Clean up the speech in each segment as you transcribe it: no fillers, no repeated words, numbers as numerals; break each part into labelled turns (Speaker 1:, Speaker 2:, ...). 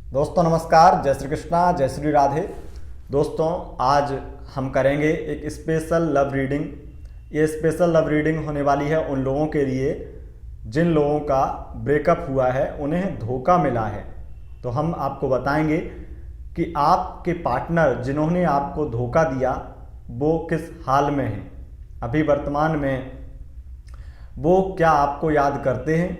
Speaker 1: दोस्तों नमस्कार, जय श्री कृष्णा, जय श्री राधे। दोस्तों आज हम करेंगे एक स्पेशल लव रीडिंग। ये स्पेशल लव रीडिंग होने वाली है उन लोगों के लिए जिन लोगों का ब्रेकअप हुआ है, उन्हें धोखा मिला है। तो हम आपको बताएंगे कि आपके पार्टनर जिन्होंने आपको धोखा दिया वो किस हाल में हैं, अभी वर्तमान में वो क्या आपको याद करते हैं,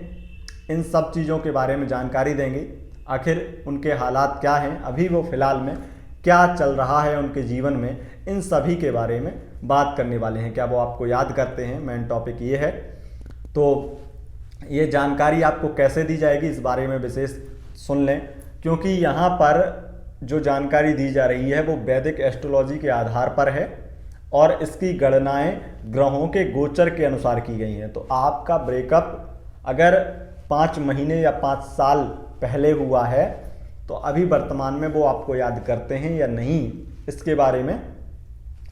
Speaker 1: इन सब चीज़ों के बारे में जानकारी देंगे। आखिर उनके हालात क्या हैं, अभी वो फ़िलहाल में क्या चल रहा है उनके जीवन में, इन सभी के बारे में बात करने वाले हैं। क्या वो आपको याद करते हैं, मेन टॉपिक ये है। तो ये जानकारी आपको कैसे दी जाएगी इस बारे में विशेष सुन लें, क्योंकि यहाँ पर जो जानकारी दी जा रही है वो वैदिक एस्ट्रोलॉजी के आधार पर है और इसकी गणनाएं ग्रहों के गोचर के अनुसार की गई हैं। तो आपका ब्रेकअप अगर 5 महीने या 5 साल पहले हुआ है तो अभी वर्तमान में वो आपको याद करते हैं या नहीं, इसके बारे में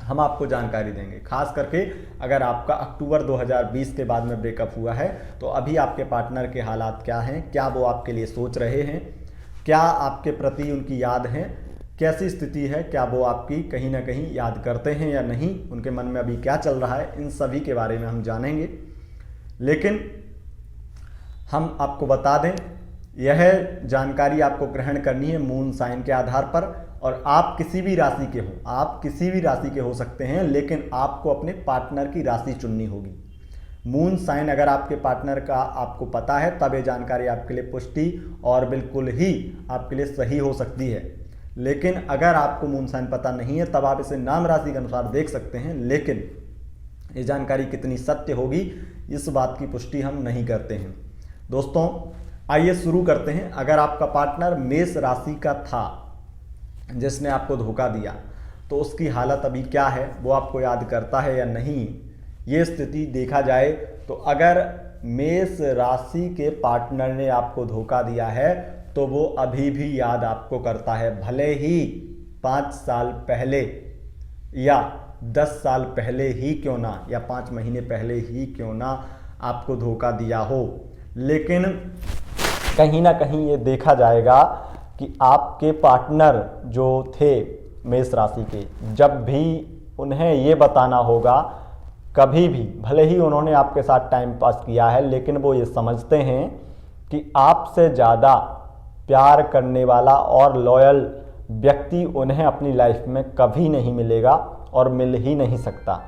Speaker 1: हम आपको जानकारी देंगे। खास करके अगर आपका अक्टूबर 2020 के बाद में ब्रेकअप हुआ है तो अभी आपके पार्टनर के हालात क्या हैं, क्या वो आपके लिए सोच रहे हैं, क्या आपके प्रति उनकी याद है, कैसी स्थिति है, क्या वो आपकी कहीं ना कहीं याद करते हैं या नहीं, उनके मन में अभी क्या चल रहा है, इन सभी के बारे में हम जानेंगे। लेकिन हम आपको बता दें, यह जानकारी आपको ग्रहण करनी है मून साइन के आधार पर, और आप किसी भी राशि के हो, आप किसी भी राशि के हो सकते हैं, लेकिन आपको अपने पार्टनर की राशि चुननी होगी। मून साइन अगर आपके पार्टनर का आपको पता है तब ये जानकारी आपके लिए पुष्टि और बिल्कुल ही आपके लिए सही हो सकती है। लेकिन अगर आपको मून साइन पता नहीं है तब आप इसे नाम राशि के अनुसार देख सकते हैं, लेकिन ये जानकारी कितनी सत्य होगी इस बात की पुष्टि हम नहीं करते हैं। दोस्तों आइए शुरू करते हैं। अगर आपका पार्टनर मेष राशि का था जिसने आपको धोखा दिया तो उसकी हालत अभी क्या है, वो आपको याद करता है या नहीं, ये स्थिति देखा जाए तो अगर मेष राशि के पार्टनर ने आपको धोखा दिया है तो वो अभी भी याद आपको करता है, भले ही 5 साल पहले या 10 साल पहले ही क्यों ना, या 5 महीने पहले ही क्यों ना आपको धोखा दिया हो। लेकिन कहीं ना कहीं ये देखा जाएगा कि आपके पार्टनर जो थे मेष राशि के, जब भी उन्हें ये बताना होगा, कभी भी भले ही उन्होंने आपके साथ टाइम पास किया है, लेकिन वो ये समझते हैं कि आपसे ज़्यादा प्यार करने वाला और लॉयल व्यक्ति उन्हें अपनी लाइफ में कभी नहीं मिलेगा और मिल ही नहीं सकता।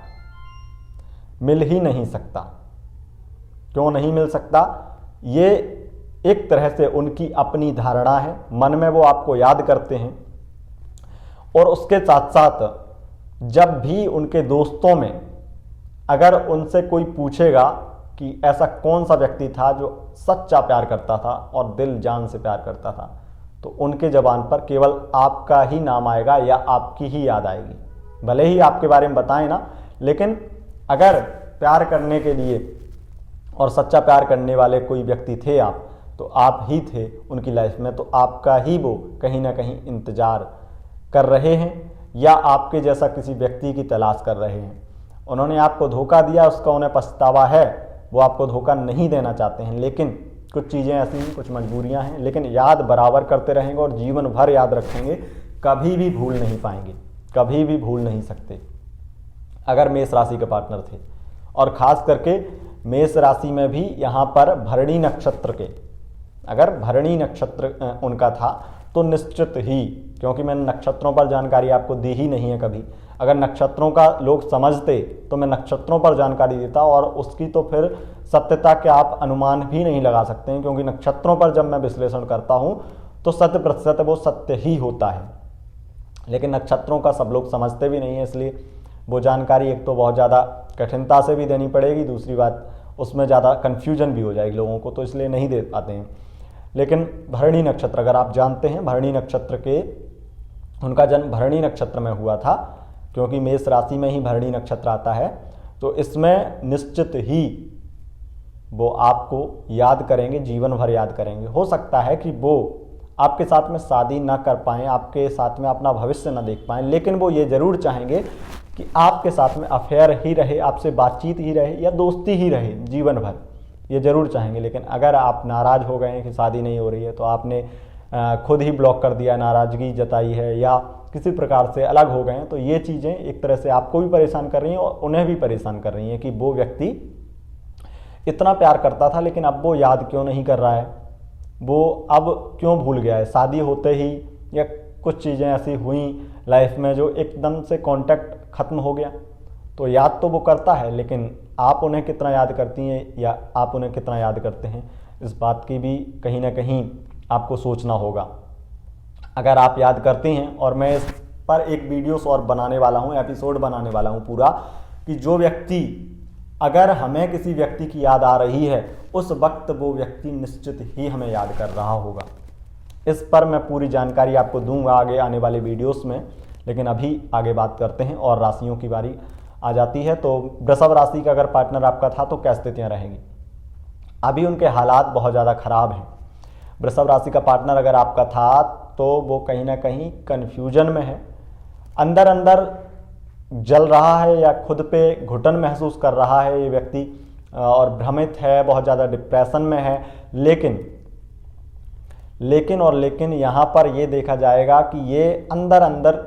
Speaker 1: मिल ही नहीं सकता। क्यों नहीं मिल सकता? ये एक तरह से उनकी अपनी धारणा है, मन में वो आपको याद करते हैं। और उसके साथ साथ जब भी उनके दोस्तों में अगर उनसे कोई पूछेगा कि ऐसा कौन सा व्यक्ति था जो सच्चा प्यार करता था और दिल जान से प्यार करता था, तो उनके ज़बान पर केवल आपका ही नाम आएगा या आपकी ही याद आएगी। भले ही आपके बारे में बताएं ना, लेकिन अगर प्यार करने के लिए और सच्चा प्यार करने वाले कोई व्यक्ति थे आप, तो आप ही थे उनकी लाइफ में, तो आपका ही वो कहीं ना कहीं इंतज़ार कर रहे हैं या आपके जैसा किसी व्यक्ति की तलाश कर रहे हैं। उन्होंने आपको धोखा दिया, उसका उन्हें पछतावा है, वो आपको धोखा नहीं देना चाहते हैं, लेकिन कुछ चीज़ें ऐसी हैं, कुछ मजबूरियां हैं, लेकिन याद बराबर करते रहेंगे और जीवन भर याद रखेंगे, कभी भी भूल नहीं पाएंगे, कभी भी भूल नहीं सकते अगर मेष राशि के पार्टनर थे। और ख़ास करके मेष राशि में भी यहाँ पर भरणी नक्षत्र के, अगर भरणी नक्षत्र उनका था तो निश्चित ही, क्योंकि मैंने नक्षत्रों पर जानकारी आपको दी ही नहीं है कभी, अगर नक्षत्रों का लोग समझते तो मैं नक्षत्रों पर जानकारी देता, और उसकी तो फिर सत्यता के आप अनुमान भी नहीं लगा सकते हैं, क्योंकि नक्षत्रों पर जब मैं विश्लेषण करता हूँ तो 100% वो सत्य ही होता है। लेकिन नक्षत्रों का सब लोग समझते भी नहीं है, इसलिए वो जानकारी एक तो बहुत ज़्यादा कठिनता से भी देनी पड़ेगी, दूसरी बात उसमें ज़्यादा कन्फ्यूजन भी हो जाएगी लोगों को, तो इसलिए नहीं दे पाते हैं। लेकिन भरणी नक्षत्र अगर आप जानते हैं, भरणी नक्षत्र के, उनका जन्म भरणी नक्षत्र में हुआ था, क्योंकि मेष राशि में ही भरणी नक्षत्र आता है, तो इसमें निश्चित ही वो आपको याद करेंगे, जीवन भर याद करेंगे। हो सकता है कि वो आपके साथ में शादी ना कर पाएँ, आपके साथ में अपना भविष्य ना देख पाएँ, लेकिन वो ये ज़रूर चाहेंगे कि आपके साथ में अफेयर ही रहे, आपसे बातचीत ही रहे या दोस्ती ही रहे जीवन भर, ये ज़रूर चाहेंगे। लेकिन अगर आप नाराज़ हो गए हैं कि शादी नहीं हो रही है, तो आपने खुद ही ब्लॉक कर दिया, नाराज़गी जताई है या किसी प्रकार से अलग हो गए हैं, तो ये चीज़ें एक तरह से आपको भी परेशान कर रही हैं और उन्हें भी परेशान कर रही हैं कि वो व्यक्ति इतना प्यार करता था लेकिन अब वो याद क्यों नहीं कर रहा है, वो अब क्यों भूल गया है। शादी होते ही या कुछ चीज़ें ऐसी हुई लाइफ में जो एकदम से कांटेक्ट ख़त्म हो गया। तो याद तो वो करता है लेकिन आप उन्हें कितना याद करती हैं या आप उन्हें कितना याद करते हैं, इस बात की भी कहीं ना कहीं आपको सोचना होगा। अगर आप याद करती हैं, और मैं इस पर एक वीडियोस और बनाने वाला हूँ, एपिसोड बनाने वाला हूँ पूरा, कि जो व्यक्ति, अगर हमें किसी व्यक्ति की याद आ रही है उस वक्त वो व्यक्ति निश्चित ही हमें याद कर रहा होगा। इस पर मैं पूरी जानकारी आपको दूंगा आगे आने वाले वीडियोस में, लेकिन अभी आगे बात करते हैं और राशियों की बारी आ जाती है। तो वृषभ राशि का अगर पार्टनर आपका था तो क्या स्थितियाँ रहेंगी? अभी उनके हालात बहुत ज़्यादा खराब हैं। वृषभ राशि का पार्टनर अगर आपका था तो वो कहीं ना कहीं कन्फ्यूजन में है, अंदर अंदर जल रहा है या खुद पे घुटन महसूस कर रहा है ये व्यक्ति, और भ्रमित है, बहुत ज़्यादा डिप्रेशन में है। लेकिन यहाँ पर ये देखा जाएगा कि ये अंदर अंदर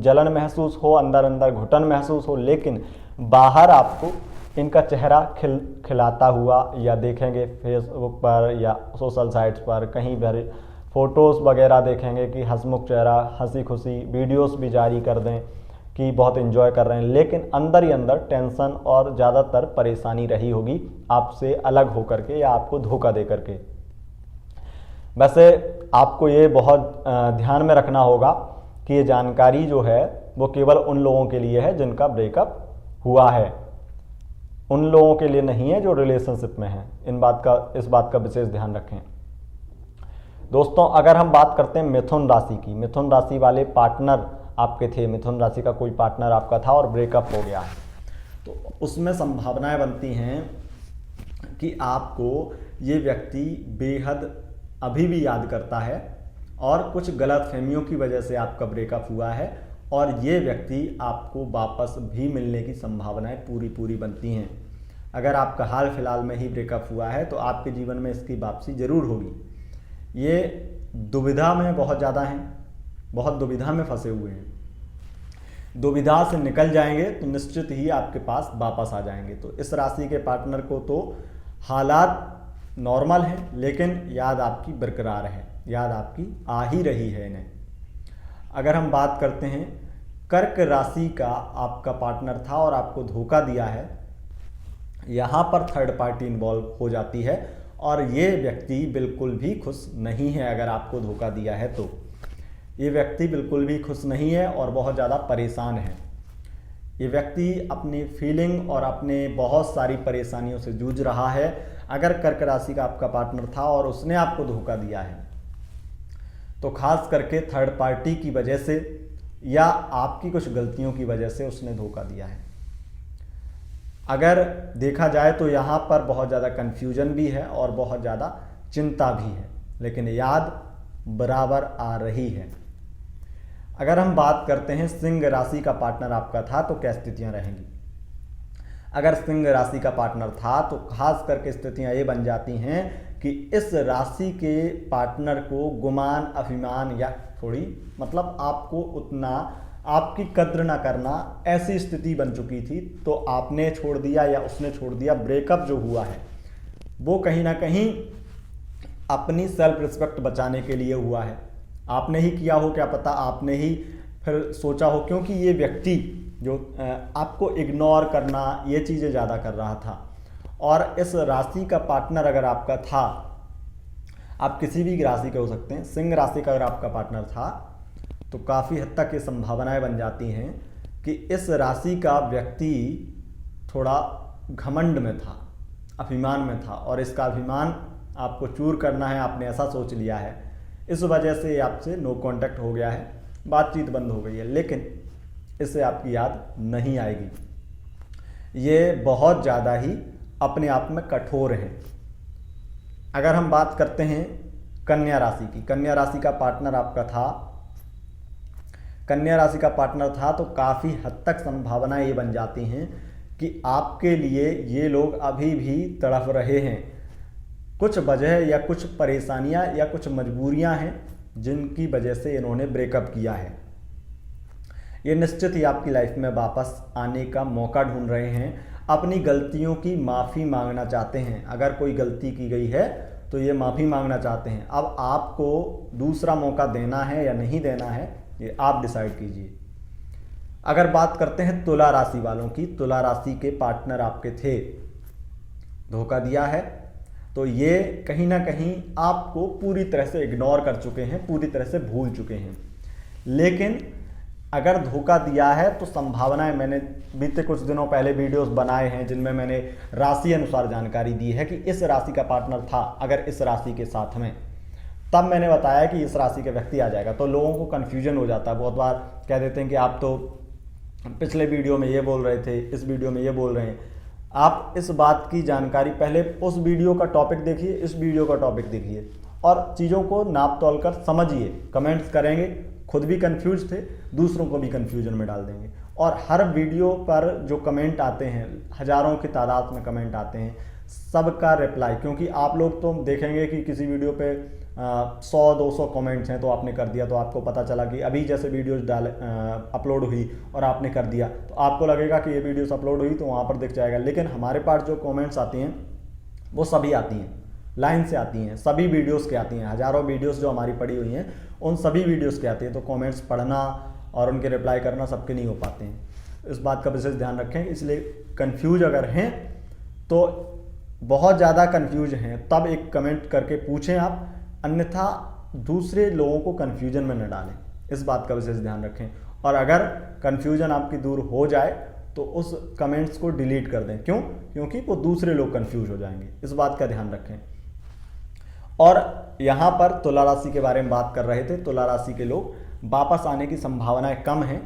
Speaker 1: जलन महसूस हो, अंदर अंदर घुटन महसूस हो, लेकिन बाहर आपको इनका चेहरा खिलाता हुआ या देखेंगे फेसबुक पर या सोशल साइट्स पर, कहीं पर फ़ोटोज़ वगैरह देखेंगे कि हंसमुख चेहरा, हंसी खुशी, वीडियोस भी जारी कर दें कि बहुत एंजॉय कर रहे हैं, लेकिन अंदर ही अंदर टेंशन और ज़्यादातर परेशानी रही होगी आपसे अलग होकर के या आपको धोखा दे करके। वैसे आपको ये बहुत ध्यान में रखना होगा कि ये जानकारी जो है वो केवल उन लोगों के लिए है जिनका ब्रेकअप हुआ है, उन लोगों के लिए नहीं है जो रिलेशनशिप में हैं। इस बात का विशेष ध्यान रखें। दोस्तों, अगर हम बात करते हैं मिथुन राशि की, मिथुन राशि वाले पार्टनर आपके थे, मिथुन राशि का कोई पार्टनर आपका था और ब्रेकअप हो गया है, तो उसमें संभावनाएं बनती हैं कि आपको ये व्यक्ति बेहद अभी भी याद करता है और कुछ गलतफहमियों की वजह से आपका ब्रेकअप हुआ है, और ये व्यक्ति आपको वापस भी मिलने की संभावनाएं पूरी बनती हैं। अगर आपका हाल फिलहाल में ही ब्रेकअप हुआ है तो आपके जीवन में इसकी वापसी जरूर होगी। ये दुविधा में बहुत ज़्यादा हैं, बहुत दुविधा में फंसे हुए हैं, दुविधा से निकल जाएंगे तो निश्चित ही आपके पास वापस आ जाएंगे। तो इस राशि के पार्टनर को तो हालात नॉर्मल हैं लेकिन याद आपकी बरकरार है, याद आपकी आ ही रही है इन्हें। अगर हम बात करते हैं कर्क राशि का आपका पार्टनर था और आपको धोखा दिया है, यहाँ पर थर्ड पार्टी इन्वॉल्व हो जाती है और ये व्यक्ति बिल्कुल भी खुश नहीं है। अगर आपको धोखा दिया है तो ये व्यक्ति बिल्कुल भी खुश नहीं है और बहुत ज़्यादा परेशान है। ये व्यक्ति अपनी फीलिंग और अपने बहुत सारी परेशानियों से जूझ रहा है। अगर कर्क राशि का आपका पार्टनर था और उसने आपको धोखा दिया है तो खास करके थर्ड पार्टी की वजह से या आपकी कुछ गलतियों की वजह से उसने धोखा दिया है। अगर देखा जाए तो यहाँ पर बहुत ज़्यादा कन्फ्यूजन भी है और बहुत ज़्यादा चिंता भी है, लेकिन याद बराबर आ रही है। अगर हम बात करते हैं सिंह राशि का पार्टनर आपका था तो क्या स्थितियाँ रहेंगी? अगर सिंह राशि का पार्टनर था तो खास करके स्थितियाँ ये बन जाती हैं कि इस राशि के पार्टनर को गुमान, अभिमान या थोड़ी मतलब आपको उतना आपकी कद्र ना करना, ऐसी स्थिति बन चुकी थी। तो आपने छोड़ दिया या उसने छोड़ दिया। ब्रेकअप जो हुआ है वो कहीं ना कहीं अपनी सेल्फ रिस्पेक्ट बचाने के लिए हुआ है। आपने ही किया हो, क्या पता आपने ही फिर सोचा हो, क्योंकि ये व्यक्ति जो आपको इग्नोर करना ये चीज़ें ज़्यादा कर रहा था। और इस राशि का पार्टनर अगर आपका था, आप किसी भी राशि के हो सकते हैं, सिंह राशि का अगर आपका पार्टनर था तो काफ़ी हद तक ये संभावनाएं बन जाती हैं कि इस राशि का व्यक्ति थोड़ा घमंड में था, अभिमान में था, और इसका अभिमान आपको चूर करना है, आपने ऐसा सोच लिया है। इस वजह से आपसे नो कांटेक्ट हो गया है, बातचीत बंद हो गई है, लेकिन इससे आपकी याद नहीं आएगी। ये बहुत ज़्यादा ही अपने आप में कठोर हैं। अगर हम बात करते हैं कन्या राशि की, कन्या राशि का पार्टनर आपका था, कन्या राशि का पार्टनर था तो काफ़ी हद तक संभावनाएं ये बन जाती हैं कि आपके लिए ये लोग अभी भी तड़प रहे हैं। कुछ वजह या कुछ परेशानियां या कुछ मजबूरियां हैं जिनकी वजह से इन्होंने ब्रेकअप किया है। ये निश्चित ही आपकी लाइफ में वापस आने का मौका ढूंढ रहे हैं, अपनी गलतियों की माफ़ी मांगना चाहते हैं। अगर कोई गलती की गई है तो ये माफ़ी मांगना चाहते हैं। अब आपको दूसरा मौका देना है या नहीं देना है, ये आप डिसाइड कीजिए। अगर बात करते हैं तुला राशि वालों की, तुला राशि के पार्टनर आपके थे, धोखा दिया है, तो ये कहीं ना कहीं आपको पूरी तरह से इग्नोर कर चुके हैं, पूरी तरह से भूल चुके हैं। लेकिन अगर धोखा दिया है तो संभावनाएं, मैंने बीते कुछ दिनों पहले वीडियोस बनाए हैं जिनमें मैंने राशि अनुसार जानकारी दी है कि इस राशि का पार्टनर था अगर इस राशि के साथ में, तब मैंने बताया कि इस राशि के व्यक्ति आ जाएगा। तो लोगों को कन्फ्यूजन हो जाता है, बहुत बार कह देते हैं कि आप तो पिछले वीडियो में ये बोल रहे थे, इस वीडियो में ये बोल रहे हैं। आप इस बात की जानकारी पहले उस वीडियो का टॉपिक देखिए, इस वीडियो का टॉपिक देखिए और चीज़ों को नाप तोल कर समझिए। कमेंट्स करेंगे, खुद भी कंफ्यूज थे, दूसरों को भी कंफ्यूजन में डाल देंगे। और हर वीडियो पर जो कमेंट आते हैं, हज़ारों की तादाद में कमेंट आते हैं, सबका रिप्लाई, क्योंकि आप लोग तो देखेंगे कि किसी वीडियो पे 100-200 कमेंट्स हैं तो आपने कर दिया, तो आपको पता चला कि अभी जैसे वीडियोस अपलोड हुई और आपने कर दिया तो आपको लगेगा कि ये वीडियोस अपलोड हुई तो वहाँ पर दिख जाएगा। लेकिन हमारे पास जो कमेंट्स आती हैं वो सभी आती हैं, लाइन से आती हैं, सभी वीडियोस के आती हैं। हज़ारों वीडियोस जो हमारी पड़ी हुई हैं उन सभी वीडियोस के आती हैं। तो कमेंट्स पढ़ना और उनके रिप्लाई करना सबके नहीं हो पाते हैं, इस बात का विशेष ध्यान रखें। इसलिए कंफ्यूज अगर हैं तो बहुत ज़्यादा कंफ्यूज हैं तब एक कमेंट करके पूछें आप, अन्यथा दूसरे लोगों को कंफ्यूजन में न डालें, इस बात का विशेष ध्यान रखें। और अगर कंफ्यूजन आपकी दूर हो जाए तो उस कमेंट्स को डिलीट कर दें। क्यों? क्योंकि वो दूसरे लोग कंफ्यूज हो जाएंगे, इस बात का ध्यान रखें। और यहाँ पर तुला राशि के बारे में बात कर रहे थे। तुला राशि के लोग वापस आने की संभावनाएं कम हैं,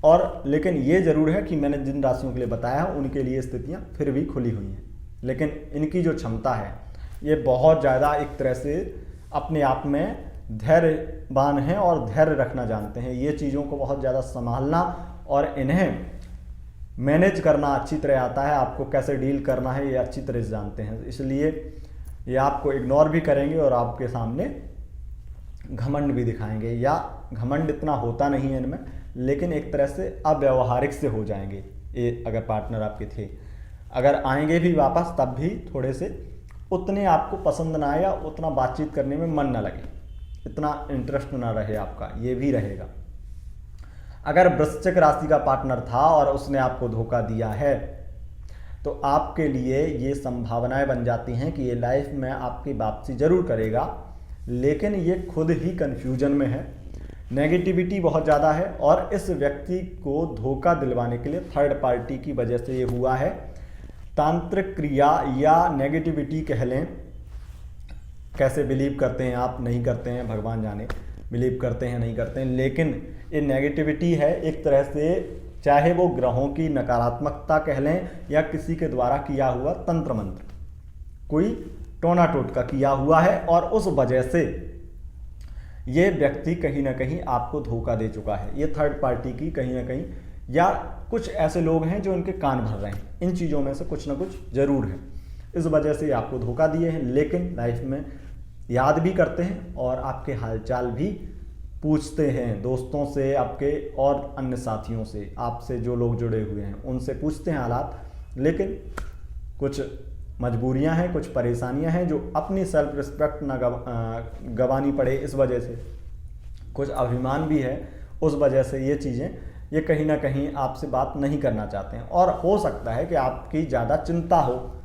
Speaker 1: और लेकिन ये जरूर है कि मैंने जिन राशियों के लिए बताया है उनके लिए स्थितियाँ फिर भी खुली हुई हैं। लेकिन इनकी जो क्षमता है ये बहुत ज़्यादा एक तरह से अपने आप में धैर्यवान हैं और धैर्य रखना जानते हैं। ये चीज़ों को बहुत ज़्यादा संभालना और इन्हें मैनेज करना अच्छी तरह आता है। आपको कैसे डील करना है ये अच्छी तरह से जानते हैं, इसलिए ये आपको इग्नोर भी करेंगे और आपके सामने घमंड भी दिखाएंगे। या घमंड इतना होता नहीं है इनमें, लेकिन एक तरह से अव्यवहारिक से हो जाएंगे ये अगर पार्टनर आपके थे। अगर आएंगे भी वापस तब भी थोड़े से उतने आपको पसंद ना आए या उतना बातचीत करने में मन ना लगे, इतना इंटरेस्ट ना रहे आपका, ये भी रहेगा। अगर वृश्चिक राशि का पार्टनर था और उसने आपको धोखा दिया है तो आपके लिए ये संभावनाएं बन जाती हैं कि ये लाइफ में आपकी वापसी जरूर करेगा, लेकिन ये खुद ही कंफ्यूजन में है, नेगेटिविटी बहुत ज़्यादा है। और इस व्यक्ति को धोखा दिलवाने के लिए थर्ड पार्टी की वजह से ये हुआ है। तांत्रिक क्रिया या नेगेटिविटी कह लें, कैसे बिलीव करते हैं आप, नहीं करते हैं भगवान जाने, बिलीव करते हैं नहीं करते हैं, लेकिन ये नेगेटिविटी है एक तरह से, चाहे वो ग्रहों की नकारात्मकता कह लें या किसी के द्वारा किया हुआ तंत्र मंत्र, कोई टोना टोटका किया हुआ है, और उस वजह से ये व्यक्ति कहीं ना कहीं आपको धोखा दे चुका है। ये थर्ड पार्टी की कहीं ना कहीं, या कुछ ऐसे लोग हैं जो इनके कान भर रहे हैं, इन चीज़ों में से कुछ ना कुछ जरूर है। इस वजह से आपको धोखा दिए हैं, लेकिन लाइफ में याद भी करते हैं और आपके हालचाल भी पूछते हैं, दोस्तों से, आपके और अन्य साथियों से, आपसे जो लोग जुड़े हुए हैं उनसे पूछते हैं हालात। लेकिन कुछ मजबूरियां हैं, कुछ परेशानियां हैं जो अपनी सेल्फ रिस्पेक्ट ना गंवानी पड़े, इस वजह से कुछ अभिमान भी है, उस वजह से ये चीज़ें, ये कहीं ना कहीं आपसे बात नहीं करना चाहते हैं। और हो सकता है कि आपकी ज़्यादा चिंता हो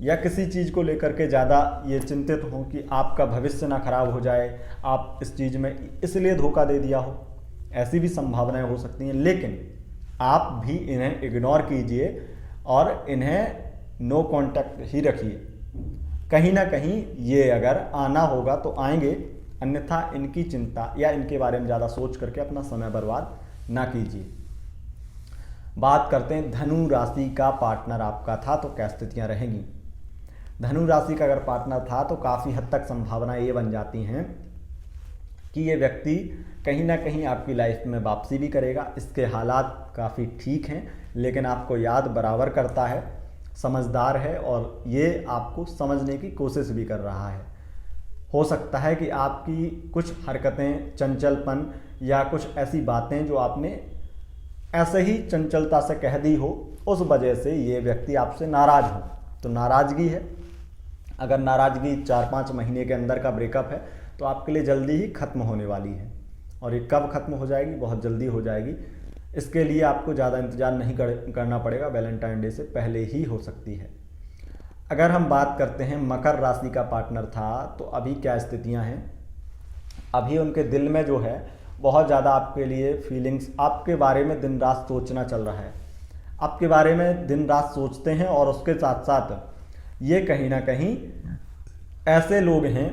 Speaker 1: या किसी चीज़ को लेकर के ज़्यादा ये चिंतित हो कि आपका भविष्य ना खराब हो जाए, आप इस चीज़ में इसलिए धोखा दे दिया हो, ऐसी भी संभावनाएं हो सकती हैं। लेकिन आप भी इन्हें इग्नोर कीजिए और इन्हें नो कांटेक्ट ही रखिए। कहीं ना कहीं ये अगर आना होगा तो आएंगे, अन्यथा इनकी चिंता या इनके बारे में ज़्यादा सोच करके अपना समय बर्बाद ना कीजिए। बात करते हैं धनु राशि का पार्टनर आपका था तो क्या स्थितियाँ रहेंगी। धनु राशि का अगर पार्टनर था तो काफ़ी हद तक संभावनाएं ये बन जाती हैं कि ये व्यक्ति कहीं ना कहीं आपकी लाइफ में वापसी भी करेगा। इसके हालात काफ़ी ठीक हैं, लेकिन आपको याद बराबर करता है, समझदार है और ये आपको समझने की कोशिश भी कर रहा है। हो सकता है कि आपकी कुछ हरकतें, चंचलपन या कुछ ऐसी बातें जो आपने ऐसे ही चंचलता से कह दी हो, उस वजह से ये व्यक्ति आपसे नाराज़ हो। तो नाराज़गी है, अगर नाराज़गी 4-5 महीने के अंदर का ब्रेकअप है तो आपके लिए जल्दी ही ख़त्म होने वाली है। और ये कब ख़त्म हो जाएगी? बहुत जल्दी हो जाएगी। इसके लिए आपको ज़्यादा इंतज़ार नहीं करना पड़ेगा, वैलेंटाइन डे से पहले ही हो सकती है। अगर हम बात करते हैं मकर राशि का पार्टनर था तो अभी क्या स्थितियां हैं? अभी उनके दिल में जो है बहुत ज़्यादा आपके लिए फीलिंग्स, आपके बारे में दिन रात सोचना चल रहा है। आपके बारे में दिन रात सोचते हैं और उसके साथ साथ ये कहीं ना कहीं ऐसे लोग हैं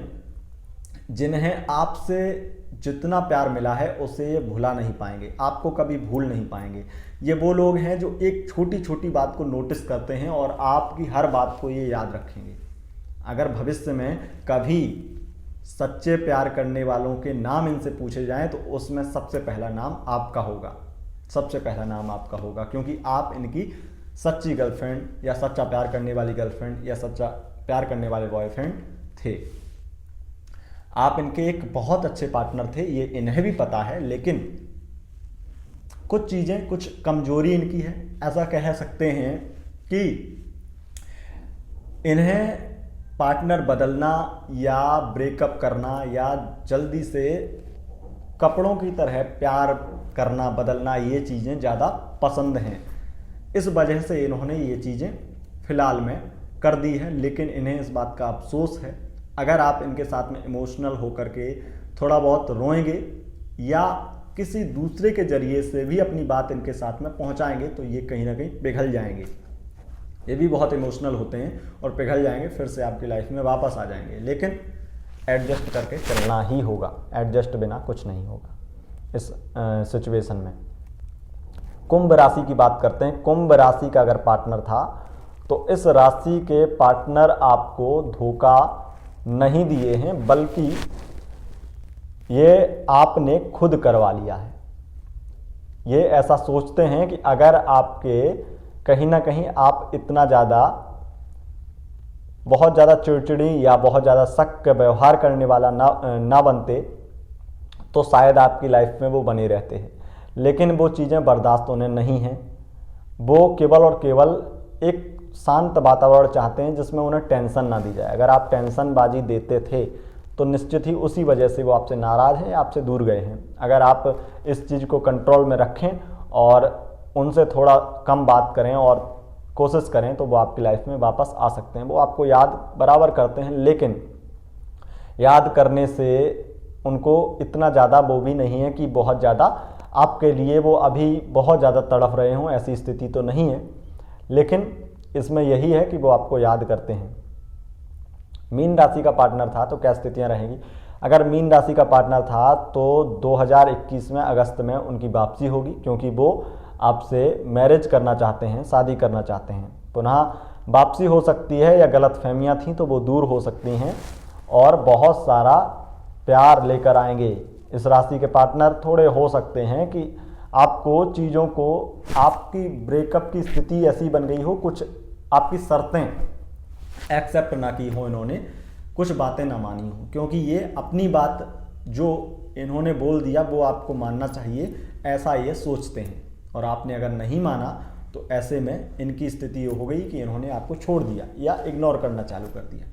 Speaker 1: जिन्हें आपसे जितना प्यार मिला है उसे ये भुला नहीं पाएंगे, आपको कभी भूल नहीं पाएंगे। ये वो लोग हैं जो एक छोटी छोटी बात को नोटिस करते हैं और आपकी हर बात को ये याद रखेंगे। अगर भविष्य में कभी सच्चे प्यार करने वालों के नाम इनसे पूछे जाएं तो उसमें सबसे पहला नाम आपका होगा, सबसे पहला नाम आपका होगा, क्योंकि आप इनकी सच्ची गर्लफ्रेंड या सच्चा प्यार करने वाली गर्लफ्रेंड या सच्चा प्यार करने वाले बॉयफ्रेंड थे। आप इनके एक बहुत अच्छे पार्टनर थे, ये इन्हें भी पता है, लेकिन कुछ चीज़ें, कुछ कमजोरी इनकी है। ऐसा कह सकते हैं कि इन्हें पार्टनर बदलना या ब्रेकअप करना या जल्दी से कपड़ों की तरह प्यार करना, बदलना, ये चीज़ें ज़्यादा पसंद हैं। इस वजह से इन्होंने ये चीज़ें फ़िलहाल में कर दी है, लेकिन इन्हें इस बात का अफसोस है। अगर आप इनके साथ में इमोशनल होकर के थोड़ा बहुत रोएंगे या किसी दूसरे के जरिए से भी अपनी बात इनके साथ में पहुंचाएंगे तो ये कहीं ना कहीं पिघल जाएंगे। ये भी बहुत इमोशनल होते हैं और पिघल जाएंगे, फिर से आपकी लाइफ में वापस आ जाएंगे। लेकिन एडजस्ट करके चलना ही होगा, एडजस्ट बिना कुछ नहीं होगा इस सिचुएशन में। कुंभ राशि की बात करते हैं। कुंभ राशि का अगर पार्टनर था तो इस राशि के पार्टनर आपको धोखा नहीं दिए हैं, बल्कि ये आपने खुद करवा लिया है। ये ऐसा सोचते हैं कि अगर आपके कहीं ना कहीं आप इतना ज़्यादा, बहुत ज़्यादा चिड़चिड़ी या बहुत ज़्यादा सख्त व्यवहार करने वाला ना बनते तो शायद आपकी लाइफ में वो बने रहते हैं। लेकिन वो चीज़ें बर्दाश्त उन्हें नहीं हैं। वो केवल और केवल एक शांत वातावरण चाहते हैं जिसमें उन्हें टेंशन ना दी जाए। अगर आप टेंशन बाजी देते थे तो निश्चित ही उसी वजह से वो आपसे नाराज़ हैं, आपसे दूर गए हैं। अगर आप इस चीज़ को कंट्रोल में रखें और उनसे थोड़ा कम बात करें और कोशिश करें तो वो आपकी लाइफ में वापस आ सकते हैं। वो आपको याद बराबर करते हैं, लेकिन याद करने से उनको इतना ज़्यादा वो भी नहीं है कि बहुत ज़्यादा आपके लिए वो अभी बहुत ज़्यादा तड़फ रहे हों, ऐसी स्थिति तो नहीं है। लेकिन इसमें यही है कि वो आपको याद करते हैं। मीन राशि का पार्टनर था तो क्या स्थितियां रहेंगी? अगर मीन राशि का पार्टनर था तो 2021 में अगस्त में उनकी वापसी होगी, क्योंकि वो आपसे मैरिज करना चाहते हैं, शादी करना चाहते हैं। पुनः वापसी हो सकती है या गलतफहमियां थी तो वो दूर हो सकती हैं और बहुत सारा प्यार लेकर आएंगे। इस राशि के पार्टनर थोड़े हो सकते हैं कि आपको चीज़ों को, आपकी ब्रेकअप की स्थिति ऐसी बन गई हो, कुछ आपकी शर्तें एक्सेप्ट ना की हो इन्होंने, कुछ बातें ना मानी हो, क्योंकि ये अपनी बात जो इन्होंने बोल दिया वो आपको मानना चाहिए, ऐसा ये सोचते हैं। और आपने अगर नहीं माना तो ऐसे में इनकी स्थिति ये हो गई कि इन्होंने आपको छोड़ दिया या इग्नोर करना चालू कर दिया।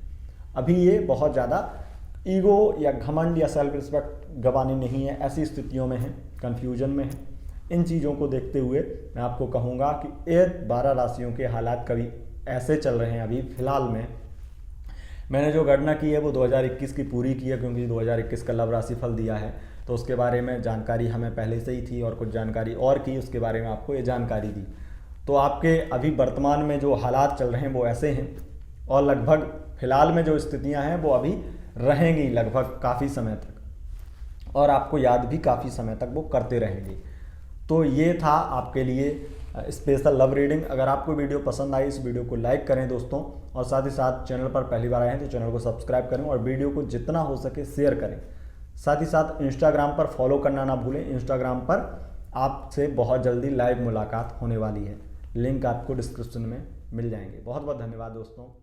Speaker 1: अभी ये बहुत ज़्यादा ईगो या घमंड या सेल्फ रिस्पेक्ट गंवानी नहीं है, ऐसी स्थितियों में है, कन्फ्यूजन में है। इन चीज़ों को देखते हुए मैं आपको कहूँगा कि ये 12 राशियों के हालात कभी ऐसे चल रहे हैं। अभी फ़िलहाल में मैंने जो गणना की है वो 2021 की पूरी की है, क्योंकि 2021 का लव राशि फल दिया है तो उसके बारे में जानकारी हमें पहले से ही थी और कुछ जानकारी और की, उसके बारे में आपको ये जानकारी दी। तो आपके अभी वर्तमान में जो हालात चल रहे हैं वो ऐसे हैं और लगभग फ़िलहाल में जो स्थितियाँ हैं वो अभी रहेंगी लगभग काफ़ी समय तक, और आपको याद भी काफ़ी समय तक वो करते रहेंगे। तो ये था आपके लिए स्पेशल लव रीडिंग। अगर आपको वीडियो पसंद आई, इस वीडियो को लाइक करें दोस्तों, और साथ ही साथ चैनल पर पहली बार आए हैं तो चैनल को सब्सक्राइब करें और वीडियो को जितना हो सके शेयर करें। साथ ही साथ इंस्टाग्राम पर फॉलो करना ना भूलें। इंस्टाग्राम पर आपसे बहुत जल्दी लाइव मुलाकात होने वाली है, लिंक आपको डिस्क्रिप्शन में मिल जाएंगे। बहुत बहुत धन्यवाद दोस्तों।